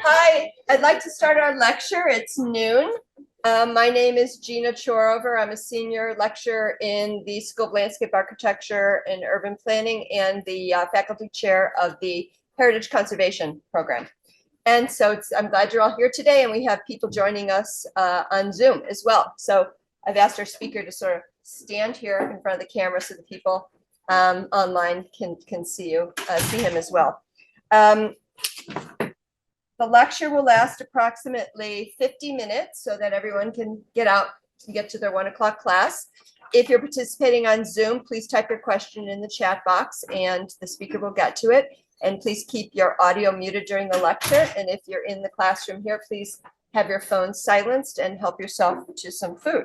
Hi, I'd like to start our lecture. It's noon. My name is Gina Chorover. I'm a senior lecturer in the School of Landscape Architecture and Urban Planning and the faculty chair of the Heritage Conservation Program. And so I'm glad you're all here today, and we have people joining us on Zoom as well. So I've asked our speaker to sort of stand here in front of the camera so the people online can see him as well. The lecture will last approximately 50 minutes so that everyone can get out and get to their 1 o'clock class. If you're participating on Zoom, please type your question in the chat box and the speaker will get to it. And please keep your audio muted during the lecture. And if you're in the classroom here, please have your phone silenced and help yourself to some food.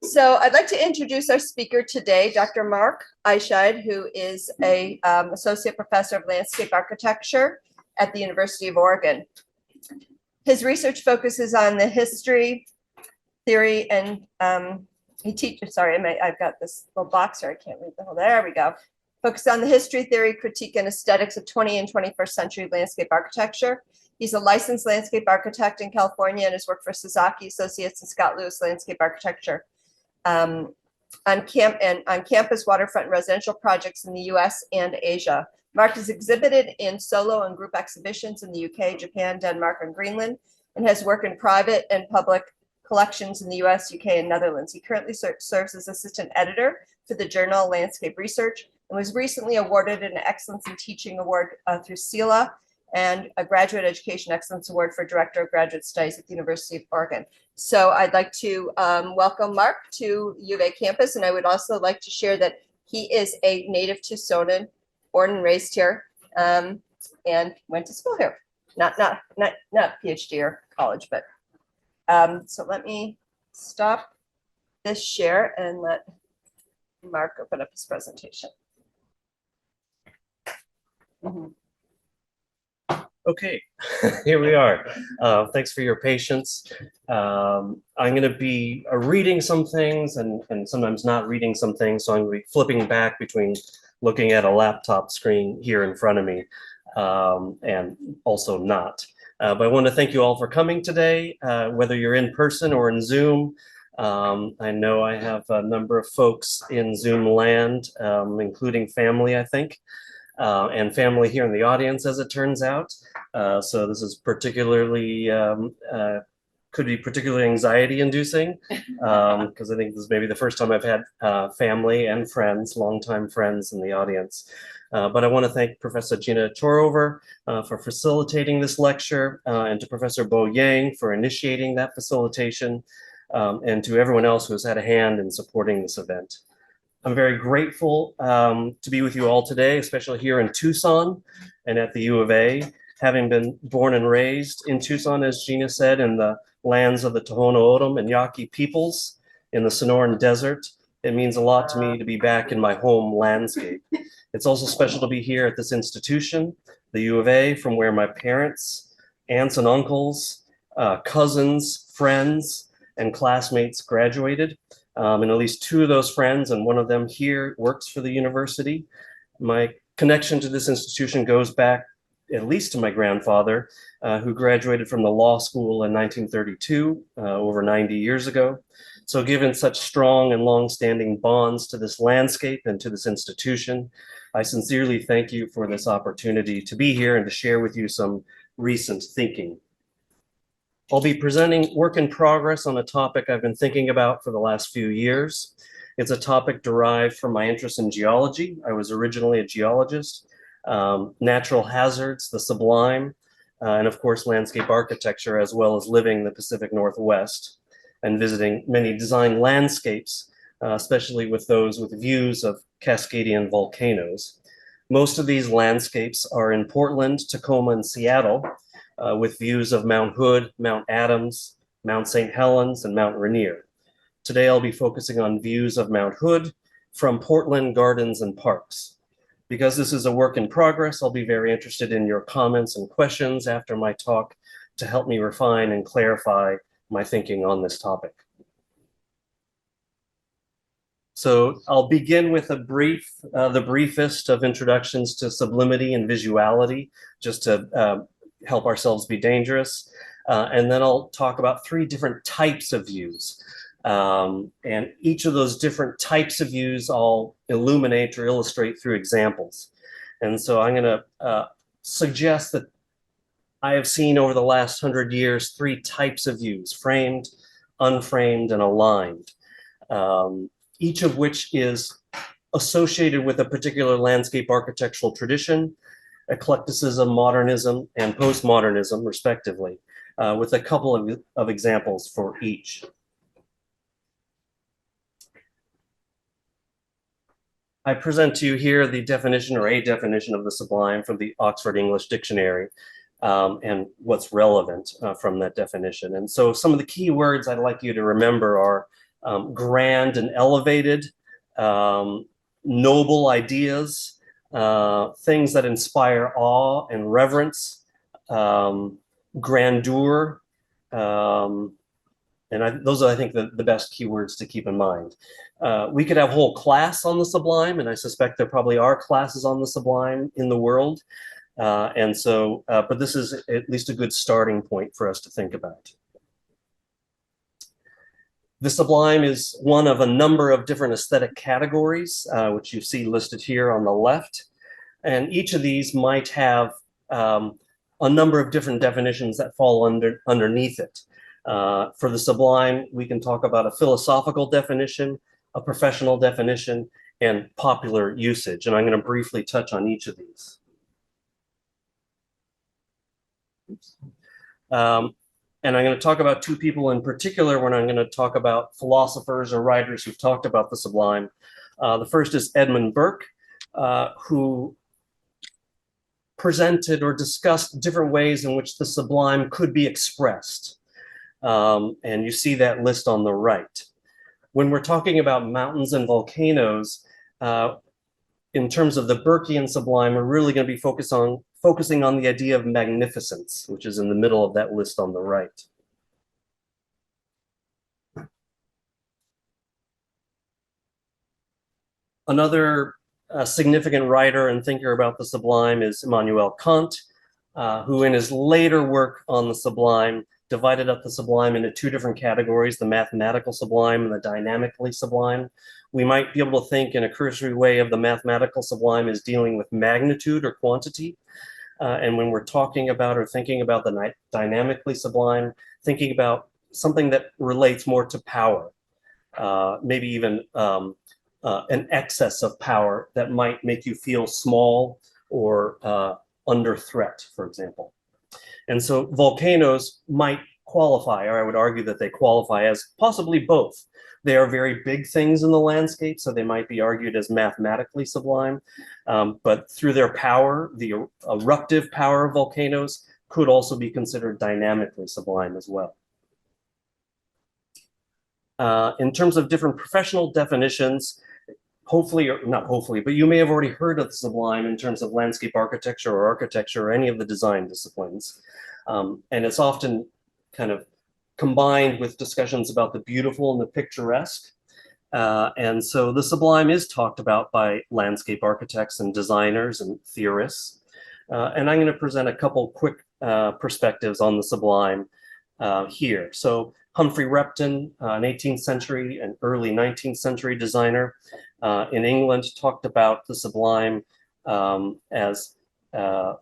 So I'd like to introduce our speaker today, Dr. Mark Eischeid, who is a associate professor of landscape architecture at the University of Oregon. His research focuses on the history, theory, and he teaches, sorry, I've got this little box here, I can't read the whole, there we go. Focus on the history, theory, critique, and aesthetics of 20th and 21st century landscape architecture. He's a licensed landscape architect in California and has worked for Sasaki Associates and Scott Lewis Landscape Architecture on campus, waterfront, and residential projects in the US and Asia. Mark has exhibited in solo and group exhibitions in the UK, Japan, Denmark, and Greenland, and has worked in private and public collections in the US, UK, and Netherlands. He currently serves as assistant editor for the journal Landscape Research and was recently awarded an Excellence in Teaching Award through CAPLA and a Graduate Education Excellence Award for Director of Graduate Studies at the University of Oregon. So I'd like to welcome Mark to U of A campus, and I would also like to share that he is a native Tucsonan, born and raised here, and went to school here. Not PhD or college, but so let me stop this share and let Mark open up his presentation. Okay, here we are. Thanks for your patience. I'm going to be reading some things and sometimes not reading some things, so I'm going to be flipping back between looking at a laptop screen here in front of me and also not. But I want to thank you all for coming today, whether you're in person or in Zoom. I know I have a number of folks in Zoom land, including family, I think. And family here in the audience, as it turns out. So this is particularly, could be particularly anxiety inducing, because I think this is maybe the first time I've had family and friends, longtime friends in the audience. But I want to thank Professor Gina Chorover for facilitating this lecture, and to Professor Bo Yang for initiating that facilitation, and to everyone else who has had a hand in supporting this event. I'm very grateful to be with you all today, especially here in Tucson and at the U of A. Having been born and raised in Tucson, as Gina said, in the lands of the Tohono O'odham and Yaqui peoples in the Sonoran Desert, it means a lot to me to be back in my home landscape. It's also special to be here at this institution, the U of A, from where my parents, aunts and uncles, cousins, friends, and classmates graduated. And at least two of those friends, and one of them here, works for the university. My connection to this institution goes back at least to my grandfather, who graduated from the law school in 1932, over 90 years ago. So given such strong and long-standing bonds to this landscape and to this institution, I sincerely thank you for this opportunity to be here and to share with you some recent thinking. I'll be presenting work in progress on a topic I've been thinking about for the last few years. It's a topic derived from my interest in geology. I was originally a geologist, natural hazards, the Sublime, and of course, landscape architecture, as well as living in the Pacific Northwest and visiting many design landscapes, especially with those with views of Cascadian volcanoes. Most of these landscapes are in Portland, Tacoma, and Seattle, with views of Mount Hood, Mount Adams, Mount St. Helens, and Mount Rainier. Today, I'll be focusing on views of Mount Hood from Portland Gardens and Parks. Because this is a work in progress, I'll be very interested in your comments and questions after my talk to help me refine and clarify my thinking on this topic. So I'll begin with a the briefest of introductions to sublimity and visuality, just to help ourselves be dangerous. And then I'll talk about 3 different types of views. And each of those different types of views I'll illuminate or illustrate through examples. And so I'm going to suggest that I have seen over the last 100 years 3 types of views: framed, unframed, and aligned, each of which is associated with a particular landscape architectural tradition: eclecticism, modernism, and postmodernism, respectively, with a couple of examples for each. I present to you here the definition, or a definition, of the sublime from the Oxford English Dictionary, and what's relevant from that definition. And so some of the key words I'd like you to remember are grand and elevated, noble ideas, things that inspire awe and reverence, grandeur, and those are, I think, the best keywords to keep in mind. We could have a whole class on the sublime, and I suspect there probably are classes on the sublime in the world. But this is at least a good starting point for us to think about. The sublime is one of a number of different aesthetic categories, which you see listed here on the left. And each of these might have a number of different definitions that fall underneath it. For the sublime, we can talk about a philosophical definition, a professional definition, and popular usage. And I'm going to briefly touch on each of these. And I'm going to talk about 2 people in particular when I'm going to talk about philosophers or writers who've talked about the sublime. The first is Edmund Burke, who presented or discussed different ways in which the sublime could be expressed. And you see that list on the right. When we're talking about mountains and volcanoes, in terms of the Burkean sublime, we're really going to be focusing on the idea of magnificence, which is in the middle of that list on the right. Another significant writer and thinker about the sublime is Immanuel Kant, who in his later work on the sublime divided up the sublime into 2 different categories: the mathematical sublime and the dynamically sublime. We might be able to think in a cursory way of the mathematical sublime as dealing with magnitude or quantity. And when we're talking about or thinking about the dynamically sublime, thinking about something that relates more to power, maybe even an excess of power that might make you feel small or under threat, for example. And so volcanoes might qualify, or I would argue that they qualify as possibly both. They are very big things in the landscape, so they might be argued as mathematically sublime. But through their power, the eruptive power of volcanoes could also be considered dynamically sublime as well. In terms of different professional definitions, hopefully, or not hopefully, but you may have already heard of the sublime in terms of landscape architecture or any of the design disciplines. And it's often kind of combined with discussions about the beautiful and the picturesque. And so the sublime is talked about by landscape architects and designers and theorists. And I'm going to present a couple quick perspectives on the sublime here. So Humphrey Repton, an 18th century and early 19th century designer in England, talked about the sublime as a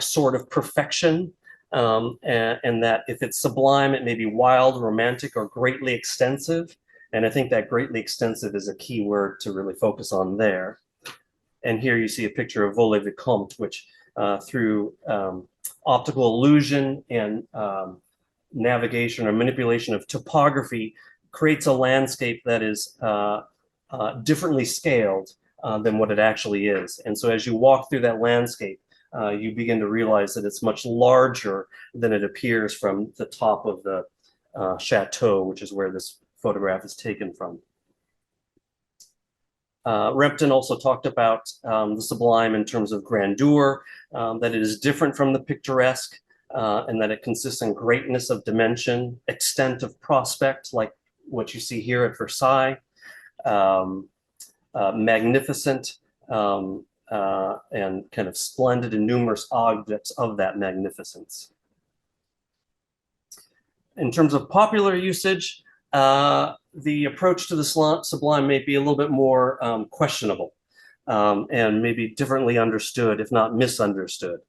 sort of perfection, and that if it's sublime, it may be wild, romantic, or greatly extensive. And I think that greatly extensive is a key word to really focus on there. And here you see a picture of Vaux-le-Vicomte, which through optical illusion and navigation or manipulation of topography creates a landscape that is differently scaled than what it actually is. And so as you walk through that landscape, you begin to realize that it's much larger than it appears from the top of the chateau, which is where this photograph is taken from. Repton also talked about the sublime in terms of grandeur, that it is different from the picturesque, and that it consists in greatness of dimension, extent of prospect, like what you see here at Versailles, magnificent and kind of splendid and numerous objects of that magnificence. In terms of popular usage, the approach to the sublime may be a little bit more questionable and maybe differently understood, if not misunderstood.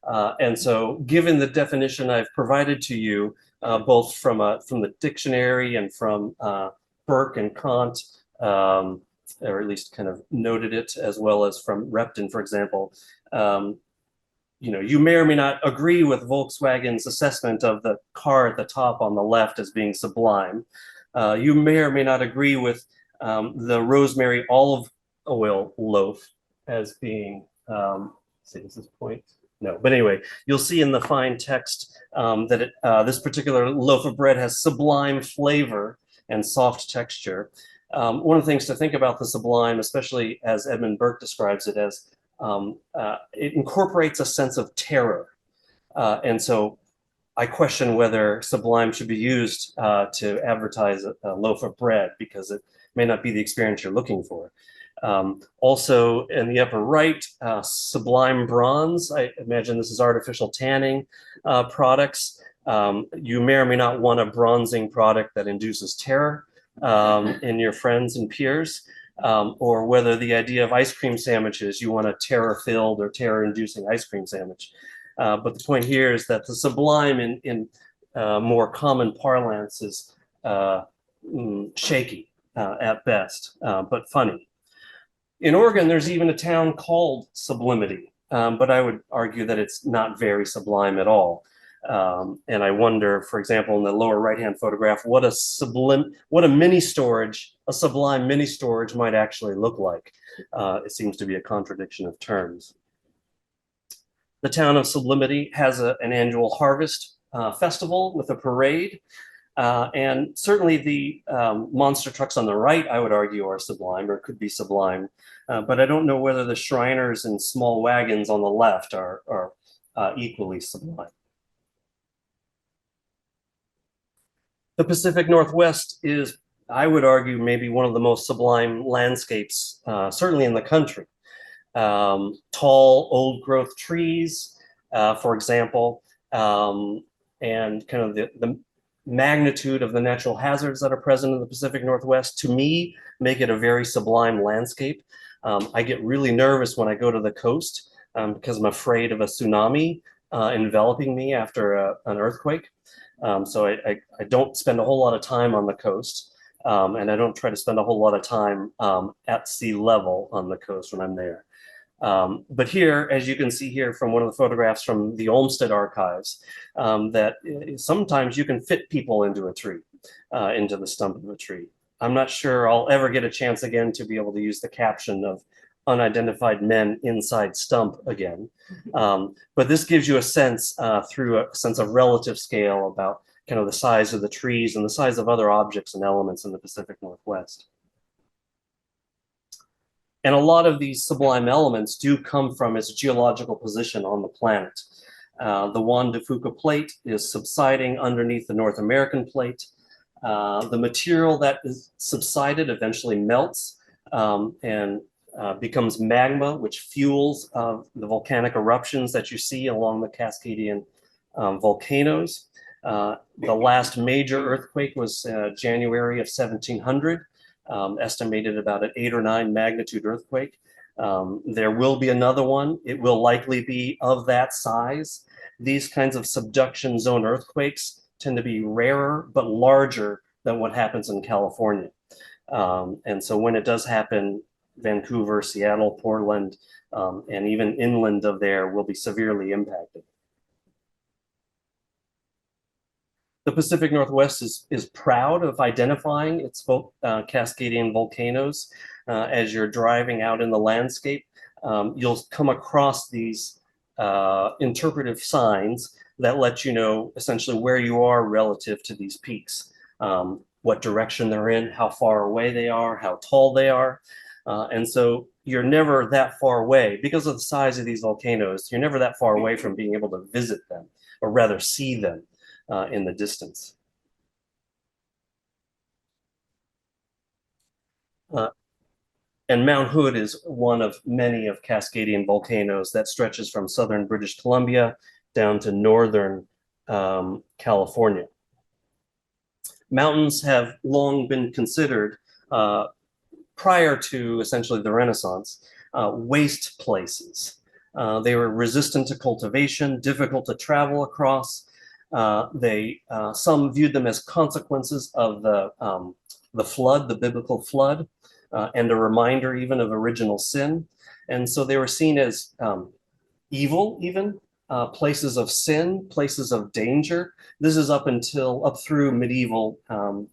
And so given the definition I've provided to you, both from the dictionary and from Burke and Kant, or at least kind of noted it, as well as from Repton, for example, you may or may not agree with Volkswagen's assessment of the car at the top on the left as being sublime. You may or may not agree with the rosemary olive oil loaf as being, see, is this point? No, but anyway, you'll see in the fine text that this particular loaf of bread has sublime flavor and soft texture. One of the things to think about the sublime, especially as Edmund Burke describes it as, it incorporates a sense of terror. And so I question whether sublime should be used to advertise a loaf of bread, because it may not be the experience you're looking for. Also in the upper right, sublime bronze. I imagine this is artificial tanning products. You may or may not want a bronzing product that induces terror in your friends and peers, or whether the idea of ice cream sandwiches, you want a terror-filled or terror-inducing ice cream sandwich. But the point here is that the sublime in more common parlance is shaky at best, but funny. In Oregon, there's even a town called Sublimity, but I would argue that it's not very sublime at all. And I wonder, for example, in the lower right-hand photograph, what a sublime mini storage, a sublime mini storage might actually look like. It seems to be a contradiction of terms. The town of Sublimity has an annual harvest festival with a parade. And certainly the monster trucks on the right, I would argue, are sublime, or could be sublime. But I don't know whether the Shriners and small wagons on the left are equally sublime. The Pacific Northwest is, I would argue, maybe one of the most sublime landscapes, certainly in the country. Tall, old-growth trees, for example, and kind of the magnitude of the natural hazards that are present in the Pacific Northwest, to me, make it a very sublime landscape. I get really nervous when I go to the coast because I'm afraid of a tsunami enveloping me after an earthquake. So I don't spend a whole lot of time on the coast, and I don't try to spend a whole lot of time at sea level on the coast when I'm there. But here, as you can see here from one of the photographs from the Olmsted archives, that sometimes you can fit people into a tree, into the stump of a tree. I'm not sure I'll ever get a chance again to be able to use the caption of unidentified men inside stump again. But this gives you a sense through a sense of relative scale about kind of the size of the trees and the size of other objects and elements in the Pacific Northwest. And a lot of these sublime elements do come from its geological position on the planet. The Juan de Fuca plate is subsiding underneath the North American plate. The material that is subsided eventually melts and becomes magma, which fuels the volcanic eruptions that you see along the Cascadian volcanoes. The last major earthquake was January of 1700. Estimated about an 8 or 9 magnitude earthquake. There will be another one. It will likely be of that size. These kinds of subduction zone earthquakes tend to be rarer but larger than what happens in California. And so when it does happen, Vancouver, Seattle, Portland, and even inland of there will be severely impacted. The Pacific Northwest is proud of identifying its Cascadian volcanoes. As you're driving out in the landscape, you'll come across these interpretive signs that let you know essentially where you are relative to these peaks, what direction they're in, how far away they are, how tall they are. And so you're never that far away, because of the size of these volcanoes, you're never that far away from being able to visit them, or rather see them in the distance. Uh, and Mount Hood is one of many of Cascadian volcanoes that stretches from southern British Columbia down to northern California. Mountains have long been considered, prior to essentially the Renaissance, waste places. They were resistant to cultivation, difficult to travel across. Some viewed them as consequences of the flood, the biblical flood, and a reminder even of original sin. And so they were seen as evil, even places of sin, places of danger. This is up through medieval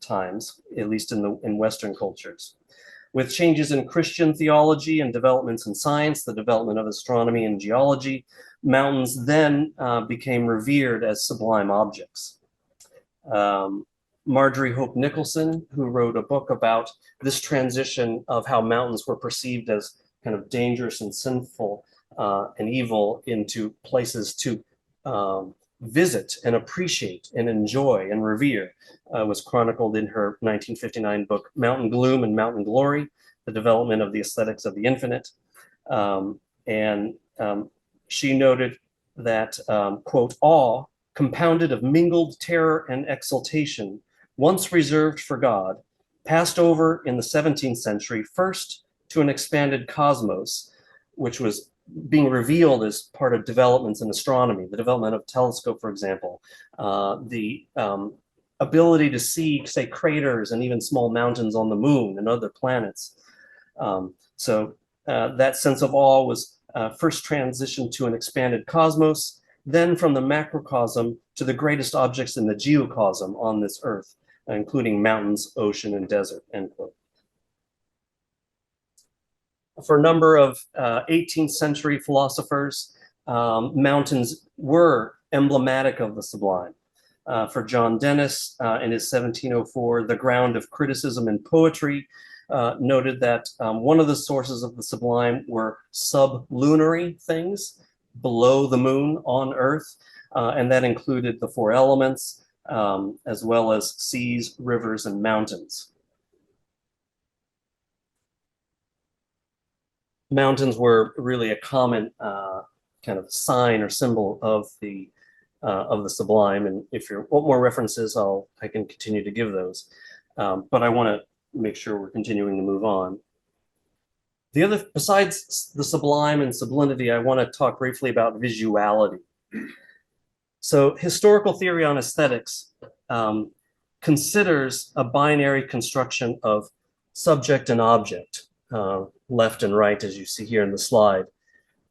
times, at least in Western cultures. With changes in Christian theology and developments in science, the development of astronomy and geology, mountains then became revered as sublime objects. Marjorie Hope Nicholson, who wrote a book about this transition of how mountains were perceived as kind of dangerous and sinful and evil into places to visit and appreciate and enjoy and revere, was chronicled in her 1959 book, Mountain Gloom and Mountain Glory, The Development of the Aesthetics of the Infinite. She noted that, quote, awe, compounded of mingled terror and exultation, once reserved for God, passed over in the 17th century, first to an expanded cosmos, which was being revealed as part of developments in astronomy, the development of telescope, for example, the ability to see, say, craters and even small mountains on the moon and other planets. That sense of awe was first transitioned to an expanded cosmos, then from the macrocosm to the greatest objects in the geocosm on this earth, including mountains, ocean, and desert, end quote. For a number of 18th century philosophers, mountains were emblematic of the sublime. For John Dennis, in his 1704, The Ground of Criticism in Poetry, noted that one of the sources of the sublime were sublunary things below the moon on Earth, and that included the four elements, as well as seas, rivers, and mountains. Mountains were really a common kind of sign or symbol of the sublime, and if you want more references, I can continue to give those. But I want to make sure we're continuing to move on. Besides the sublime and sublimity, I want to talk briefly about visuality. So historical theory on aesthetics considers a binary construction of subject and object, left and right, as you see here in the slide,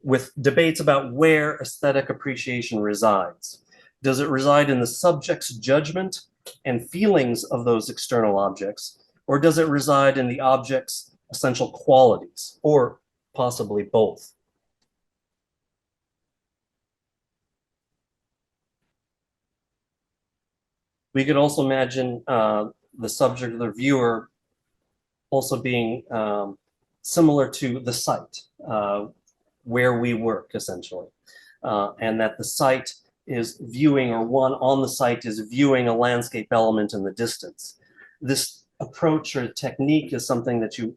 with debates about where aesthetic appreciation resides. Does it reside in the subject's judgment and feelings of those external objects, or does it reside in the object's essential qualities, or possibly both? We could also imagine the subject or the viewer also being similar to the site where we work, essentially, and that the site is viewing, or one on the site is viewing, a landscape element in the distance. This approach or technique is something that you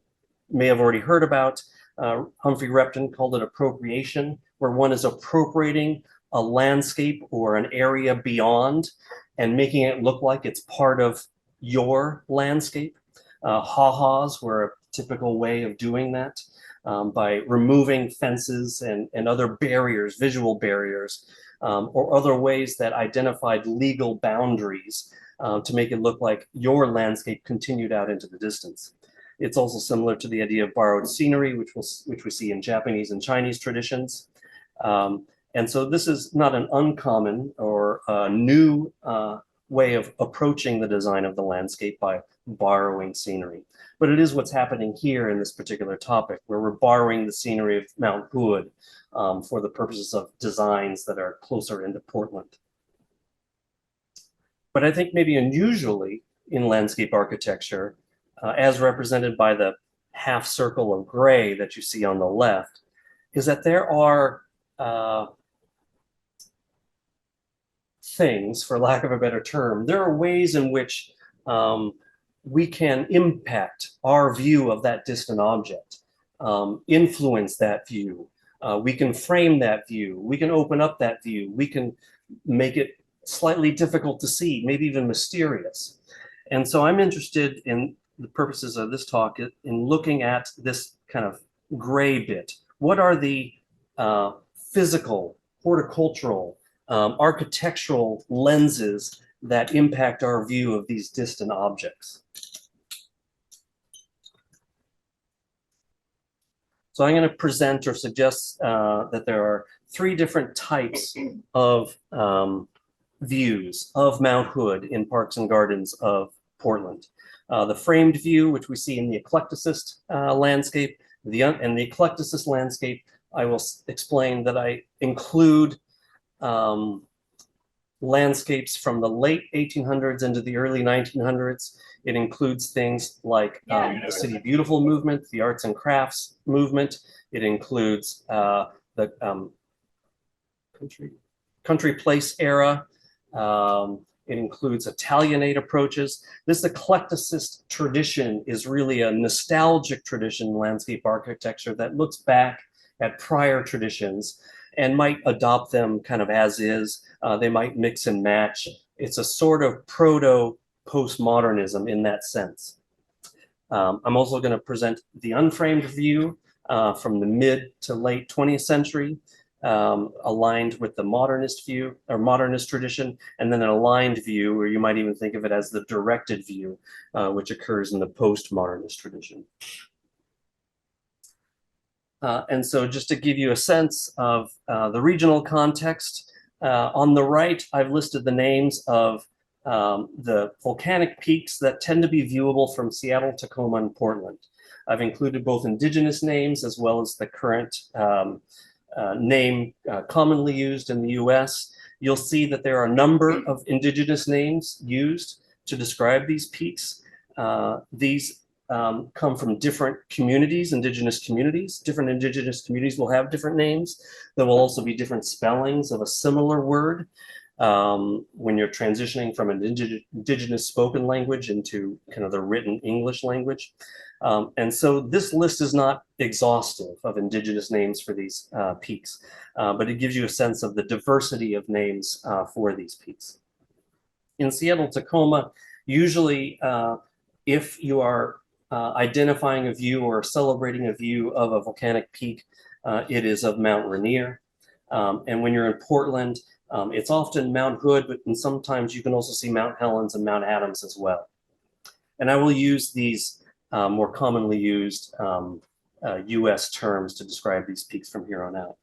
may have already heard about. Humphrey Repton called it appropriation, where one is appropriating a landscape or an area beyond and making it look like it's part of your landscape. Ha-has were a typical way of doing that, by removing fences and other barriers, visual barriers, or other ways that identified legal boundaries to make it look like your landscape continued out into the distance. It's also similar to the idea of borrowed scenery, which we see in Japanese and Chinese traditions. And so this is not an uncommon or new way of approaching the design of the landscape by borrowing scenery. But it is what's happening here in this particular topic, where we're borrowing the scenery of Mount Hood for the purposes of designs that are closer into Portland. But I think maybe unusually in landscape architecture, as represented by the half circle of gray that you see on the left, is that there are things, for lack of a better term, there are ways in which we can impact our view of that distant object, influence that view. We can frame that view. We can open up that view. We can make it slightly difficult to see, maybe even mysterious. And so I'm interested in the purposes of this talk in looking at this kind of gray bit. What are the physical, horticultural, architectural lenses that impact our view of these distant objects? So I'm going to present or suggest that there are three different types of views of Mount Hood in parks and gardens of Portland. The framed view, which we see in the Eclecticist landscape, and the Eclecticist landscape, I will explain that I include landscapes from the late 1800s into the early 1900s. It includes things like the City Beautiful movement, the arts and crafts movement. It includes the country place era. It includes Italianate approaches. This eclecticist tradition is really a nostalgic tradition in landscape architecture that looks back at prior traditions and might adopt them kind of as is. They might mix and match. It's a sort of proto-postmodernism in that sense. I'm also going to present the unframed view from the mid to late 20th century, aligned with the modernist view or modernist tradition, and then an aligned view, or you might even think of it as the directed view, which occurs in the postmodernist tradition. And so just to give you a sense of the regional context, on the right, I've listed the names of the volcanic peaks that tend to be viewable from Seattle, Tacoma, and Portland. I've included both indigenous names as well as the current name commonly used in the US. You'll see that there are a number of indigenous names used to describe these peaks. These come from different communities, indigenous communities. Different indigenous communities will have different names. There will also be different spellings of a similar word when you're transitioning from an indigenous spoken language into kind of the written English language. And so this list is not exhaustive of indigenous names for these peaks, but it gives you a sense of the diversity of names for these peaks. In Seattle, Tacoma, usually if you are identifying a view or celebrating a view of a volcanic peak, it is of Mount Rainier. And when you're in Portland, it's often Mount Hood, but and sometimes you can also see Mount Helens and Mount Adams as well. And I will use these more commonly used US terms to describe these peaks from here on out.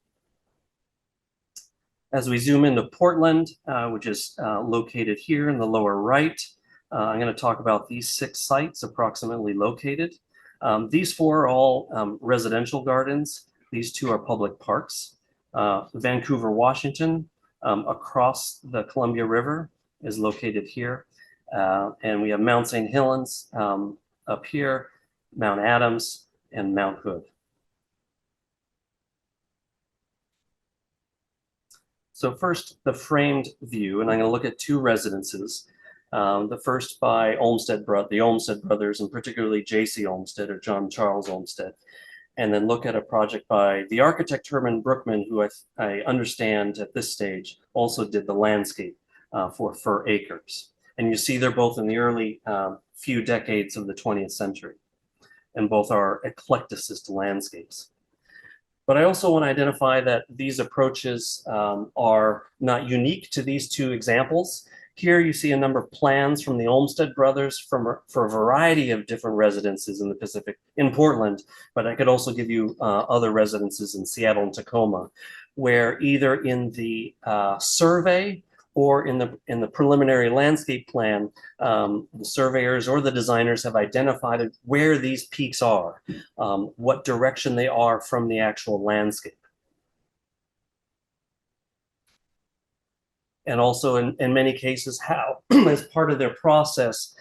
As we zoom into Portland, which is located here in the lower right, I'm going to talk about these 6 sites approximately located. These 4 are all residential gardens. These 2 are public parks. Vancouver, Washington, across the Columbia River, is located here. And we have Mount St. Helens up here, Mount Adams, and Mount Hood. So first, the framed view, and I'm going to look at 2 residences. The first by the Olmsted brothers, and particularly J.C. Olmsted or John Charles Olmsted, and then look at a project by the architect Herman Brookman, who I understand at this stage also did the landscape for Fur Acres. And you see they're both in the early few decades of the 20th century, and both are eclecticist landscapes. But I also want to identify that these approaches are not unique to these 2 examples. Here you see a number of plans from the Olmsted brothers for a variety of different residences in the Pacific, in Portland, but I could also give you other residences in Seattle and Tacoma, where either in the survey or in the preliminary landscape plan, the surveyors or the designers have identified where these peaks are, what direction they are from the actual landscape. And also in many cases how, as part of their process,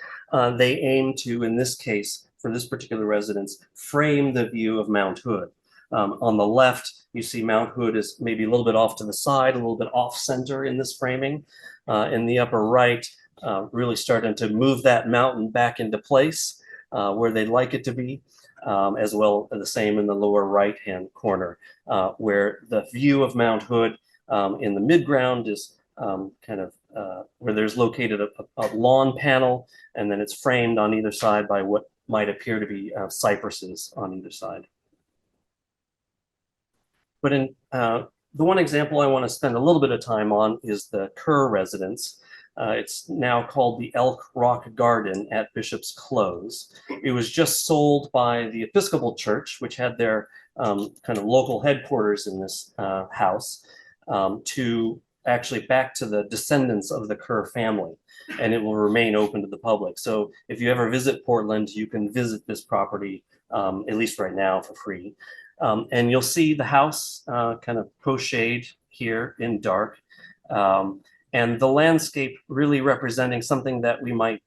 they aim to, in this case, for this particular residence, frame the view of Mount Hood. On the left, you see Mount Hood is maybe a little bit off to the side, a little bit off center in this framing. In the upper right, really starting to move that mountain back into place where they'd like it to be, as well as the same in the lower right-hand corner, where the view of Mount Hood in the midground is where there's located a lawn panel, and then it's framed on either side by what might appear to be cypresses on either side. But in the one example I want to spend a little bit of time on is the Kerr residence. It's now called the Elk Rock Garden at Bishop's Close. It was just sold by the Episcopal Church, which had their kind of local headquarters in this house, to actually back to the descendants of the Kerr family, and it will remain open to the public. So if you ever visit Portland, you can visit this property, at least right now, for free. And you'll see the house kind of crocheted here in dark, and the landscape really representing something that we might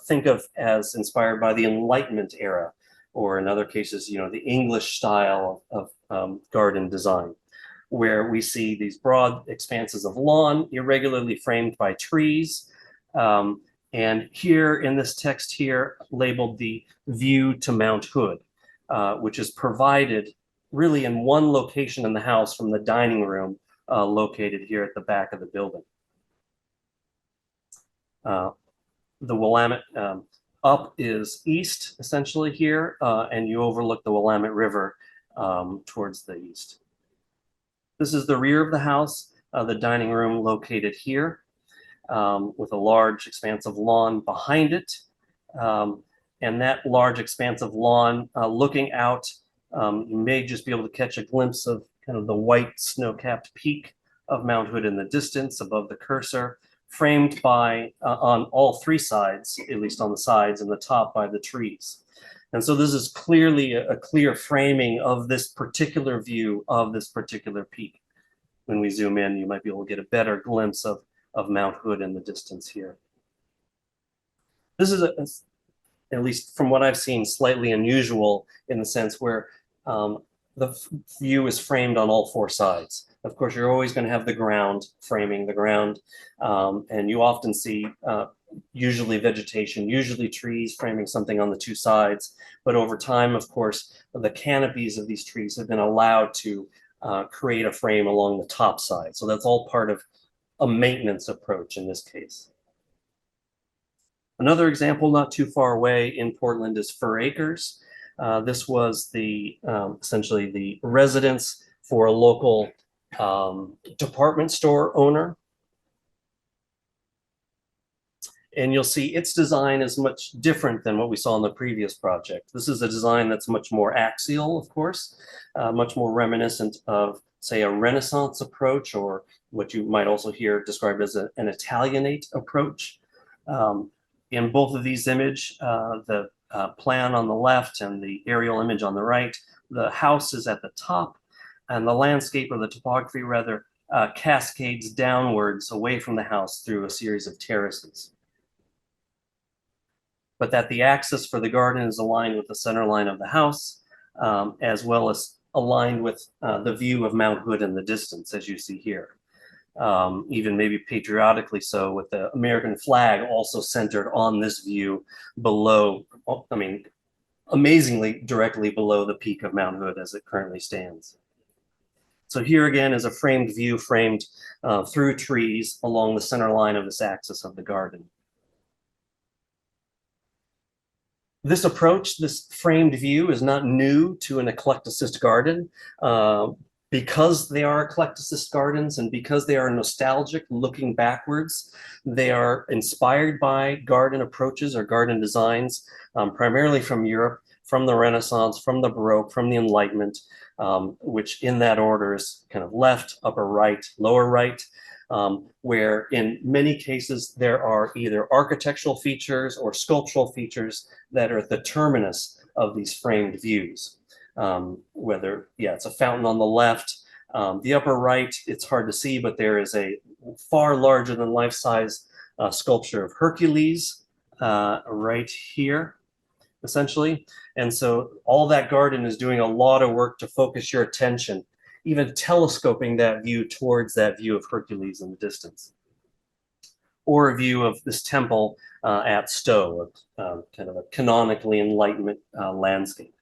think of as inspired by the Enlightenment era, or in other cases, you know, the English style of garden design, where we see these broad expanses of lawn irregularly framed by trees. And here in this text here, labeled the view to Mount Hood, which is provided really in one location in the house from the dining room located here at the back of the building. The Willamette up is east, essentially here, and you overlook the Willamette River towards the east. This is the rear of the house, the dining room located here, with a large expanse of lawn behind it. And that large expanse of lawn, looking out, you may just be able to catch a glimpse of kind of the white snow-capped peak of Mount Hood in the distance above the cursor, framed by, on all three sides, at least on the sides and the top, by the trees. And so this is clearly a clear framing of this particular view of this particular peak. When we zoom in, you might be able to get a better glimpse of Mount Hood in the distance here. This is, at least from what I've seen, slightly unusual in the sense where the view is framed on all four sides. Of course, you're always going to have the ground framing the ground, and you often see usually vegetation, usually trees framing something on the two sides. But over time, of course, the canopies of these trees have been allowed to create a frame along the top side. So that's all part of a maintenance approach in this case. Another example not too far away in Portland is Fur Acres. This was the essentially the residence for a local department store owner. And you'll see its design is much different than what we saw in the previous project. This is a design that's much more axial, of course, much more reminiscent of, say, a Renaissance approach, or what you might also hear described as an Italianate approach. In both of these images, the plan on the left and the aerial image on the right, the house is at the top, and the landscape, or the topography rather, cascades downwards away from the house through a series of terraces. But that the axis for the garden is aligned with the center line of the house, as well as aligned with the view of Mount Hood in the distance, as you see here. Even maybe patriotically so, with the American flag also centered on this view below, I mean, amazingly directly below the peak of Mount Hood as it currently stands. So here again is a framed view framed through trees along the center line of this axis of the garden. This approach, this framed view, is not new to an eclecticist garden. Because they are eclecticist gardens and because they are nostalgic looking backwards, they are inspired by garden approaches or garden designs, primarily from Europe, from the Renaissance, from the Baroque, from the Enlightenment, which in that order is kind of left, upper right, lower right, where in many cases there are either architectural features or sculptural features that are at the terminus of these framed views. Whether, it's a fountain on the left. The upper right, it's hard to see, but there is a far larger than life-size sculpture of Hercules right here. essentially. And so all that garden is doing a lot of work to focus your attention, even telescoping that view towards that view of Hercules in the distance, or a view of this temple at Stowe, kind of a canonically Enlightenment landscape.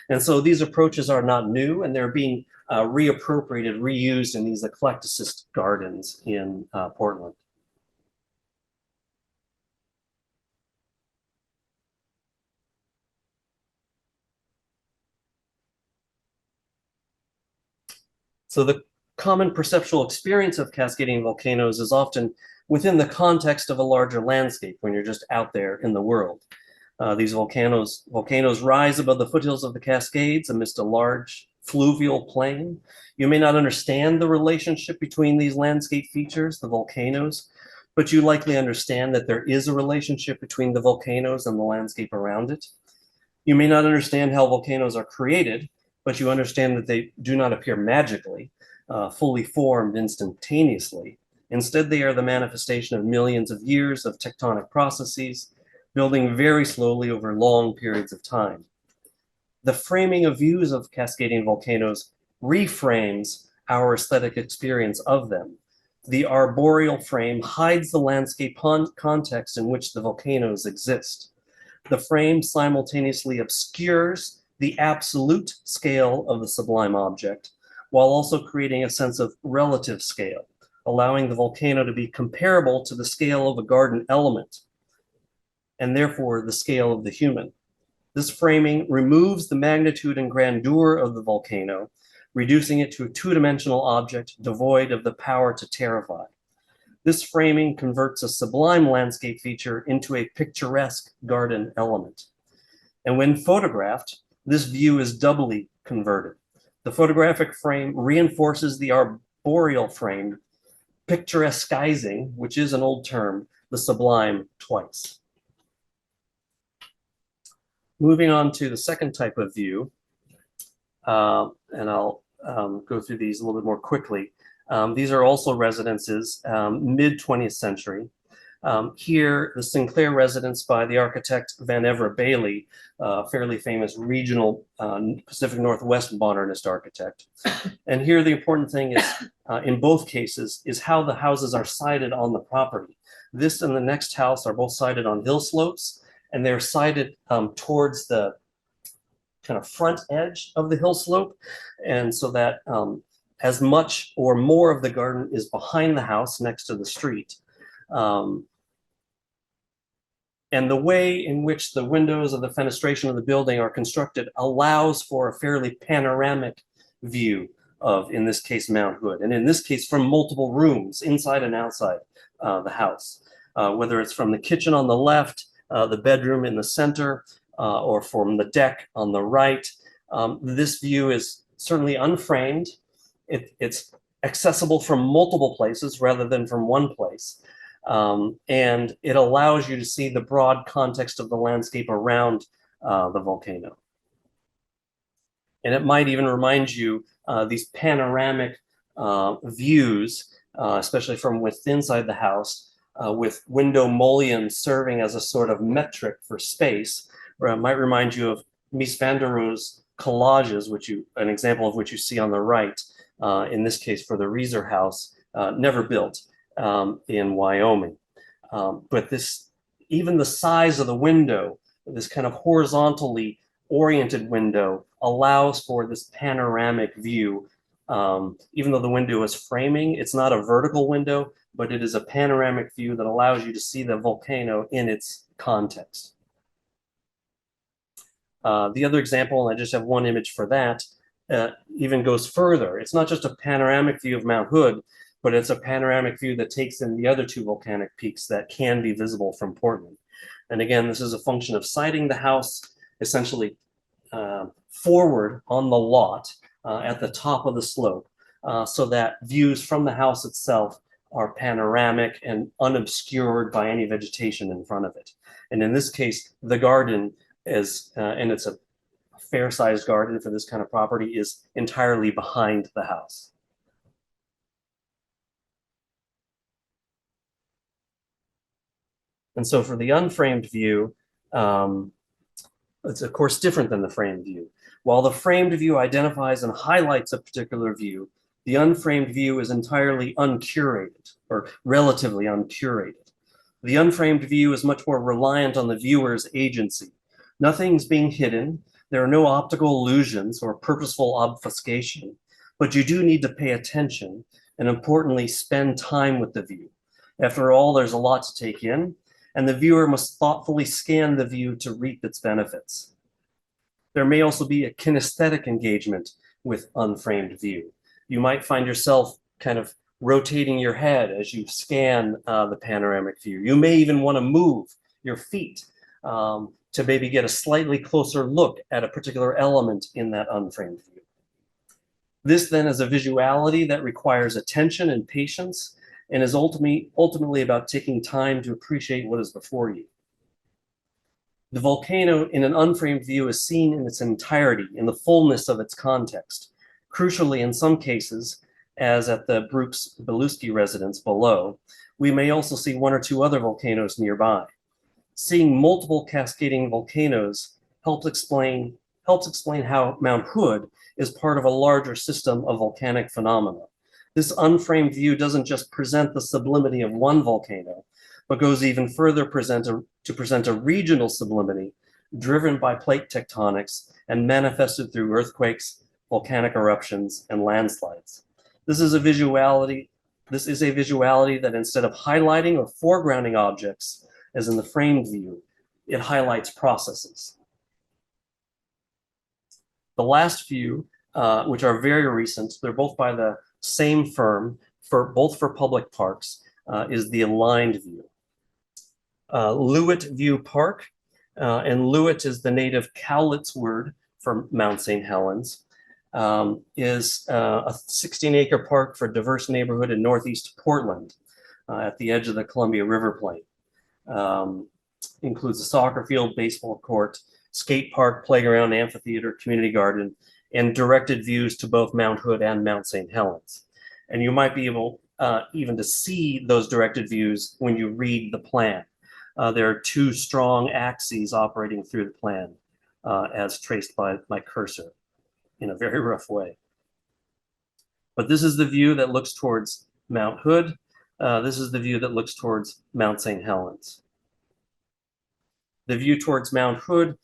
And so these approaches are not new, and they're being reappropriated, reused in these eclecticist gardens in Portland. So the common perceptual experience of Cascadian volcanoes is often within the context of a larger landscape when you're just out there in the world. These volcanoes rise above the foothills of the Cascades amidst a large fluvial plain. You may not understand the relationship between these landscape features, the volcanoes, but you likely understand that there is a relationship between the volcanoes and the landscape around it. You may not understand how volcanoes are created, but you understand that they do not appear magically, fully formed instantaneously. Instead, they are the manifestation of millions of years of tectonic processes, building very slowly over long periods of time. The framing of views of Cascadian volcanoes reframes our aesthetic experience of them. The arboreal frame hides the landscape context in which the volcanoes exist. The frame simultaneously obscures the absolute scale of the sublime object, while also creating a sense of relative scale, allowing the volcano to be comparable to the scale of a garden element, and therefore the scale of the human. This framing removes the magnitude and grandeur of the volcano, reducing it to a two-dimensional object devoid of the power to terrify. This framing converts a sublime landscape feature into a picturesque garden element. And when photographed, this view is doubly converted. The photographic frame reinforces the arboreal frame, picturesquizing, which is an old term, the sublime twice. Moving on to the second type of view, and I'll go through these a little bit more quickly. These are also residences, mid-20th century. Here, the Sinclair residence by the architect Van Evera Bailey, fairly famous regional Pacific Northwest modernist architect. And here the important thing is, in both cases, is how the houses are sited on the property. This and the next house are both sited on hill slopes, and they're sited towards the kind of front edge of the hill slope. And so that as much or more of the garden is behind the house next to the street. And the way in which the windows of the fenestration of the building are constructed allows for a fairly panoramic view of, in this case, Mount Hood. And in this case, from multiple rooms, inside and outside the house, whether it's from the kitchen on the left, the bedroom in the center, or from the deck on the right. This view is certainly unframed. It's accessible from multiple places rather than from one place. And it allows you to see the broad context of the landscape around the volcano. And it might even remind you these panoramic views, especially from within inside the house, with window mullions serving as a sort of metric for space, or it might remind you of Mies van der Rohe's collages, an example of which you see on the right, in this case for the Reeser House, never built in Wyoming. But even the size of the window, this kind of horizontally oriented window, allows for this panoramic view. Even though the window is framing, it's not a vertical window, but it is a panoramic view that allows you to see the volcano in its context. The other example, and I just have one image for that, even goes further. It's not just a panoramic view of Mount Hood, but it's a panoramic view that takes in the other two volcanic peaks that can be visible from Portland. And again, this is a function of siting the house essentially forward on the lot at the top of the slope, so that views from the house itself are panoramic and unobscured by any vegetation in front of it. And in this case, the garden is, and it's a fair-sized garden for this kind of property, is entirely behind the house. And so for the unframed view, It's of course different than the framed view. While the framed view identifies and highlights a particular view, the unframed view is entirely uncurated, or relatively uncurated. The unframed view is much more reliant on the viewer's agency. Nothing's being hidden. There are no optical illusions or purposeful obfuscation, but you do need to pay attention and, importantly, spend time with the view. After all, there's a lot to take in, and the viewer must thoughtfully scan the view to reap its benefits. There may also be a kinesthetic engagement with unframed view. You might find yourself kind of rotating your head as you scan the panoramic view. You may even want to move your feet to maybe get a slightly closer look at a particular element in that unframed view. This then is a visuality that requires attention and patience and is ultimately about taking time to appreciate what is before you. The volcano in an unframed view is seen in its entirety, in the fullness of its context. Crucially, in some cases, as at the Brooks-Belusky residence below, we may also see one or two other volcanoes nearby. Seeing multiple cascading volcanoes helps explain how Mount Hood is part of a larger system of volcanic phenomena. This unframed view doesn't just present the sublimity of one volcano, but goes even further to present a regional sublimity driven by plate tectonics and manifested through earthquakes, volcanic eruptions, and landslides. This is a visuality that, instead of highlighting or foregrounding objects, as in the framed view, it highlights processes. The last few, which are very recent, they're both by the same firm, both for public parks, is the aligned view. Lewitt View Park, and Lewitt is the native Cowlitz word for Mount St. Helens, is a 16-acre park for a diverse neighborhood in northeast Portland at the edge of the Columbia River Plain. Includes a soccer field, baseball court, skate park, playground, amphitheater, community garden, and directed views to both Mount Hood and Mount St. Helens. And you might be able even to see those directed views when you read the plan. There are two strong axes operating through the plan as traced by my cursor in a very rough way. But this is the view that looks towards Mount Hood. This is the view that looks towards Mount St. Helens. The view towards Mount Hood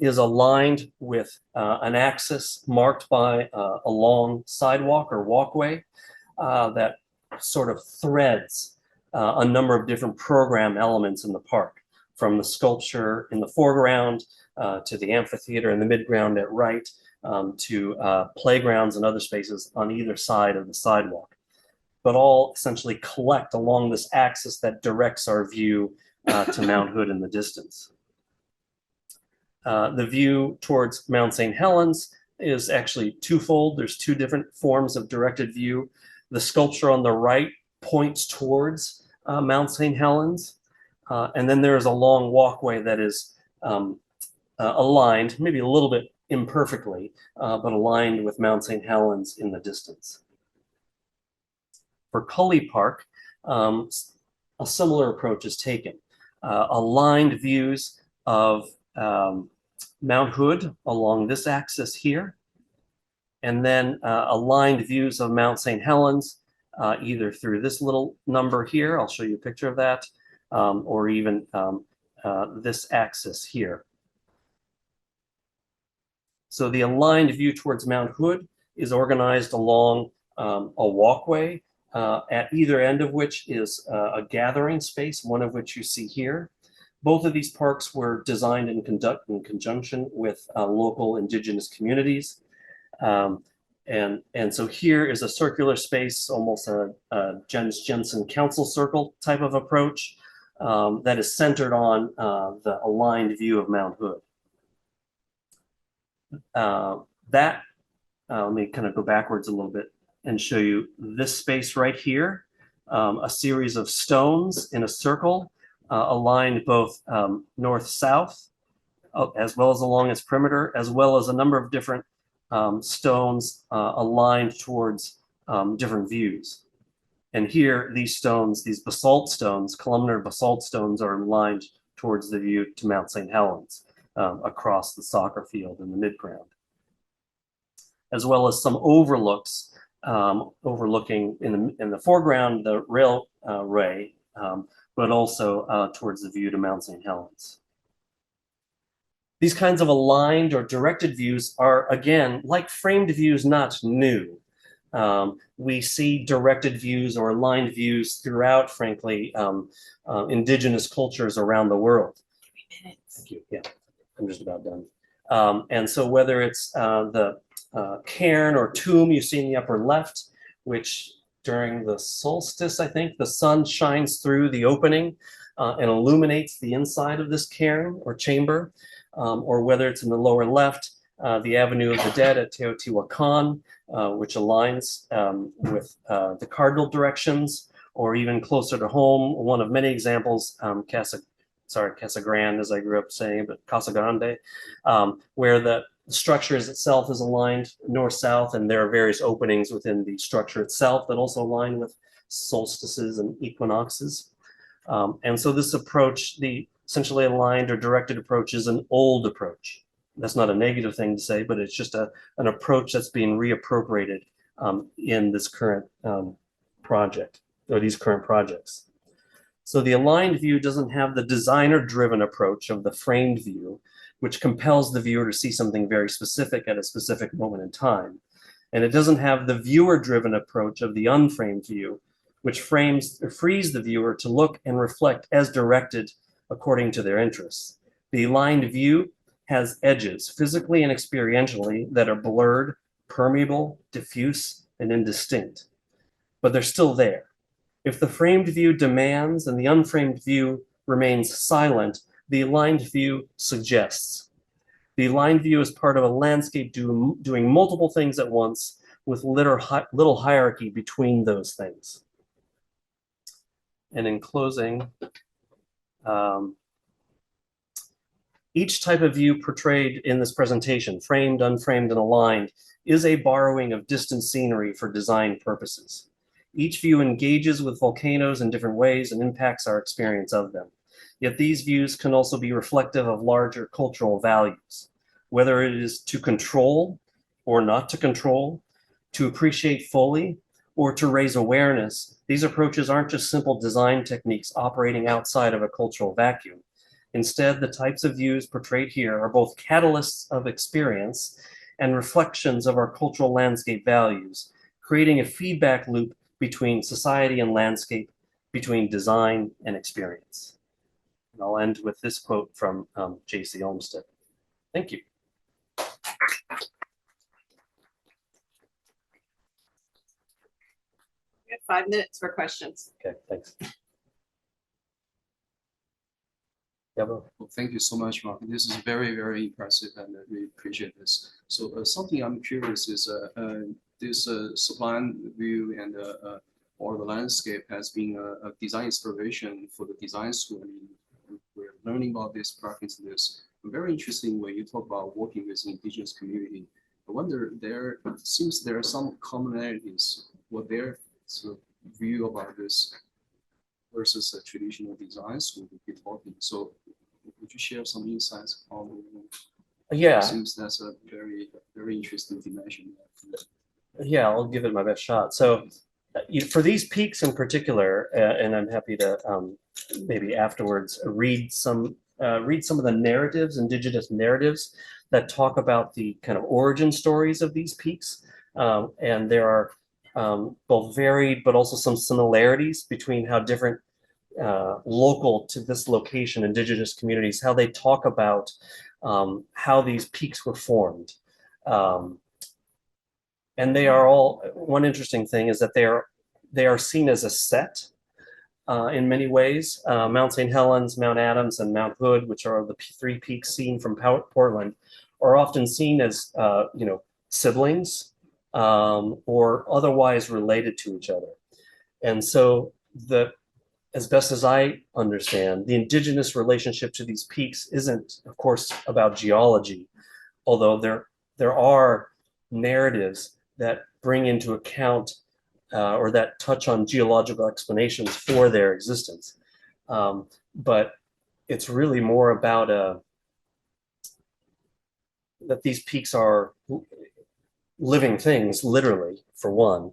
is aligned with an axis marked by a long sidewalk or walkway that sort of threads a number of different program elements in the park, from the sculpture in the foreground to the amphitheater in the midground at right, to playgrounds and other spaces on either side of the sidewalk, but all essentially collect along this axis that directs our view to Mount Hood in the distance. The view towards Mount St. Helens is actually twofold. There's two different forms of directed view. The sculpture on the right points towards Mount St. Helens, and then there is a long walkway that is aligned, maybe a little bit imperfectly, but aligned with Mount St. Helens in the distance. For Cully Park, a similar approach is taken. Aligned views of Mount Hood along this axis here, and then aligned views of Mount St. Helens, either through this little number here, I'll show you a picture of that, or even this axis here. So the aligned view towards Mount Hood is organized along a walkway, at either end of which is a gathering space, one of which you see here. Both of these parks were designed in conjunction with local indigenous communities. And so here is a circular space, almost a Jens Jensen council circle type of approach that is centered on the aligned view of Mount Hood. Let me kind of go backwards a little bit and show you this space right here, a series of stones in a circle aligned both north-south, as well as along its perimeter, as well as a number of different stones aligned towards different views. And here, these stones, these basalt stones, columnar basalt stones, are aligned towards the view to Mount St. Helens. across the soccer field in the midground, as well as some overlooks overlooking in the foreground the railway, but also towards the view to Mount St. Helens. These kinds of aligned or directed views are, again, like framed views, not new. We see directed views or aligned views throughout, frankly, indigenous cultures around the world. 3 minutes. Thank you. Yeah, I'm just about done. And so whether it's the cairn or tomb you see in the upper left, which during the solstice, I think, the sun shines through the opening and illuminates the inside of this cairn or chamber, or whether it's in the lower left, the Avenue of the Dead at Teotihuacan, which aligns with the cardinal directions, or even closer to home, one of many examples, Casa Grande, as I grew up saying, but Casa Grande, where the structures itself is aligned north-south, and there are various openings within the structure itself that also align with solstices and equinoxes. And so this approach, the essentially aligned or directed approach, is an old approach. That's not a negative thing to say, but it's just an approach that's being reappropriated in this current project, or these current projects. So the aligned view doesn't have the designer-driven approach of the framed view, which compels the viewer to see something very specific at a specific moment in time. And it doesn't have the viewer-driven approach of the unframed view, which frees the viewer to look and reflect as directed according to their interests. The aligned view has edges, physically and experientially, that are blurred, permeable, diffuse, and indistinct, but they're still there. If the framed view demands and the unframed view remains silent, the aligned view suggests. The aligned view is part of a landscape doing multiple things at once, with little hierarchy between those things. And in closing, each type of view portrayed in this presentation, framed, unframed, and aligned, is a borrowing of distant scenery for design purposes. Each view engages with volcanoes in different ways and impacts our experience of them. Yet these views can also be reflective of larger cultural values, whether it is to control or not to control, to appreciate fully, or to raise awareness. These approaches aren't just simple design techniques operating outside of a cultural vacuum. Instead, the types of views portrayed here are both catalysts of experience and reflections of our cultural landscape values, creating a feedback loop between society and landscape, between design and experience. And I'll end with this quote from J.C. Olmsted. Thank you. We have 5 minutes for questions. Okay, thanks. Yeah, well, thank you so much, Mark. This is very, very impressive, and we appreciate this. So something I'm curious is this Sublime view and or the landscape has been a design inspiration for the design school. I mean, we're learning about this, practicing this. Very interesting when you talk about working with indigenous community. I wonder, there seems there are some commonalities. What their sort of view about this versus a traditional design school would be talking. So would you share some insights on? Yeah. It seems that's a very, very interesting dimension. Yeah, I'll give it my best shot. So for these peaks in particular, and I'm happy to maybe afterwards read some of the narratives, indigenous narratives that talk about the kind of origin stories of these peaks. And there are both varied, but also some similarities between how different local to this location indigenous communities, how they talk about how these peaks were formed. And they are all, one interesting thing is that they are seen as a set in many ways. Mount St. Helens, Mount Adams, and Mount Hood, which are the 3 peaks seen from Portland, are often seen as siblings or otherwise related to each other. And so as best as I understand, the indigenous relationship to these peaks isn't, of course, about geology, although there are narratives that bring into account or that touch on geological explanations for their existence. But it's really more about that these peaks are living things, literally, for one.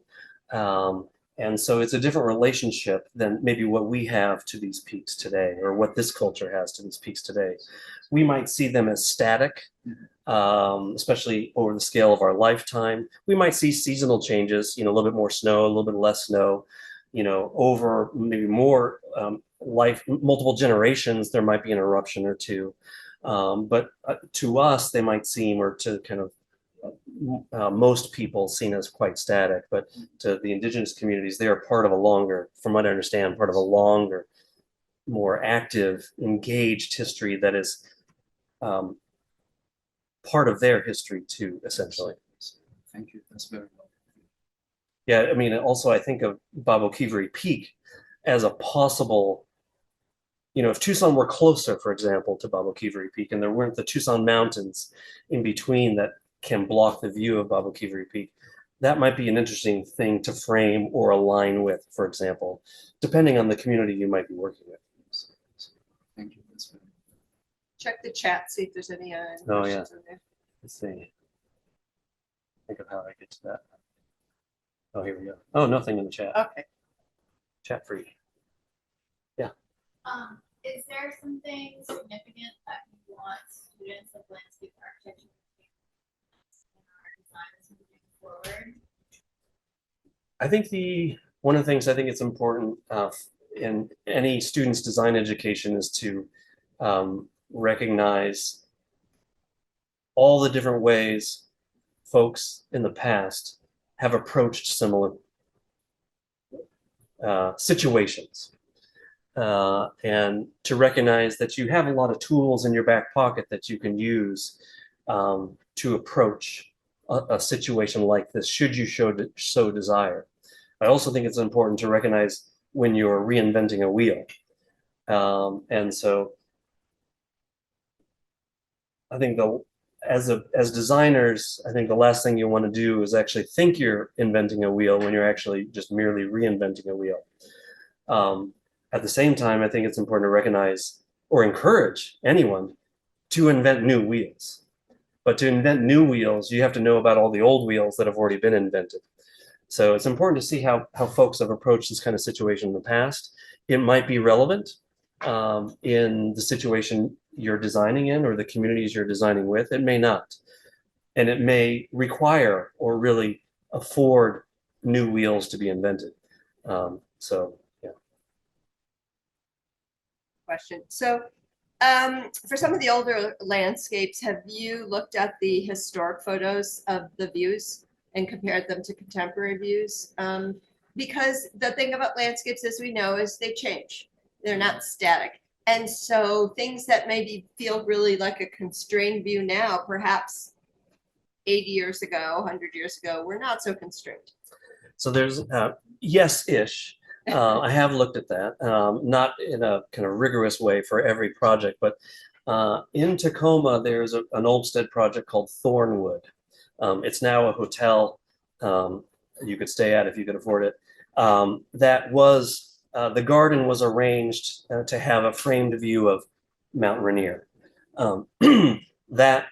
And so it's a different relationship than maybe what we have to these peaks today, or what this culture has to these peaks today. We might see them as static, especially over the scale of our lifetime. We might see seasonal changes, a little bit more snow, a little bit less snow, over maybe more multiple generations, there might be an eruption or two. But to us, they might seem, or to kind of most people, seen as quite static, but to the indigenous communities, they are part of a longer, from what I understand, part of a longer, more active, engaged history that is part of their history too, essentially. Thank you. That's very helpful. Yeah, I mean, also I think of Babokiveri Peak as a possible, if Tucson were closer, for example, to Babokiveri Peak, and there weren't the Tucson Mountains in between that can block the view of Babokiveri Peak, that might be an interesting thing to frame or align with, for example, depending on the community you might be working with. Thank you. That's very Check the chat, see if there's any Oh, yeah. questions in there. Let's see. Think of how I get to that. Oh, here we go. Oh, nothing in the chat. Okay. Chat free. Is there something significant that you want students of landscape architecture to take in our designs moving forward? I think one of the things I think it's important in any student's design education is to recognize all the different ways folks in the past have approached similar situations. And to recognize that you have a lot of tools in your back pocket that you can use to approach a situation like this, should you so desire. I also think it's important to recognize when you're reinventing a wheel. And so I think as designers, I think the last thing you want to do is actually think you're inventing a wheel when you're actually just merely reinventing a wheel. At the same time, I think it's important to recognize or encourage anyone to invent new wheels. But to invent new wheels, you have to know about all the old wheels that have already been invented. So it's important to see how folks have approached this kind of situation in the past. It might be relevant in the situation you're designing in or the communities you're designing with. It may not. And it may require or really afford new wheels to be invented. Question. So for some of the older landscapes, have you looked at the historic photos of the views and compared them to contemporary views? Because the thing about landscapes, as we know, is they change. They're not static. And so things that maybe feel really like a constrained view now, perhaps 80 years ago, 100 years ago, were not so constrained. So there's yes-ish. I have looked at that, not in a kind of rigorous way for every project, but in Tacoma, there's an Olmsted project called Thornwood. It's now a hotel you could stay at if you could afford it. That was, the garden was arranged to have a framed view of Mount Rainier. That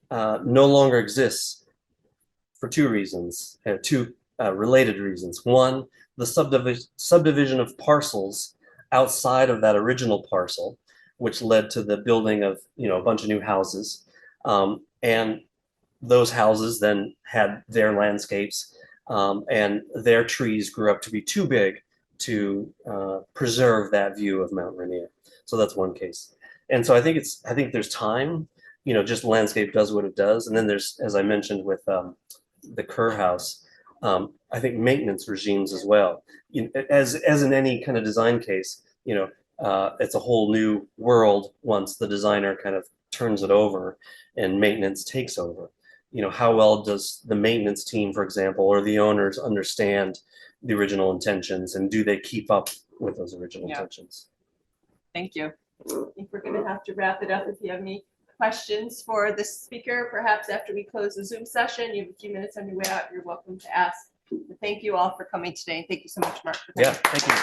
no longer exists for two reasons, two related reasons. One, the subdivision of parcels outside of that original parcel, which led to the building of a bunch of new houses, and those houses then had their landscapes, and their trees grew up to be too big to preserve that view of Mount Rainier. So that's one case. And so I think there's time. Just landscape does what it does, and then there's, as I mentioned with the Kerr House. I think maintenance regimes as well. As in any kind of design case, it's a whole new world once the designer kind of turns it over and maintenance takes over. How well does the maintenance team, for example, or the owners understand the original intentions, and do they keep up with those original intentions? Thank you. I think we're going to have to wrap it up. If you have any questions for the speaker, perhaps after we close the Zoom session, you have a few minutes on your way out, you're welcome to ask. But thank you all for coming today. Thank you so much, Mark. Yeah, thank you.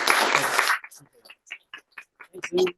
Thanks.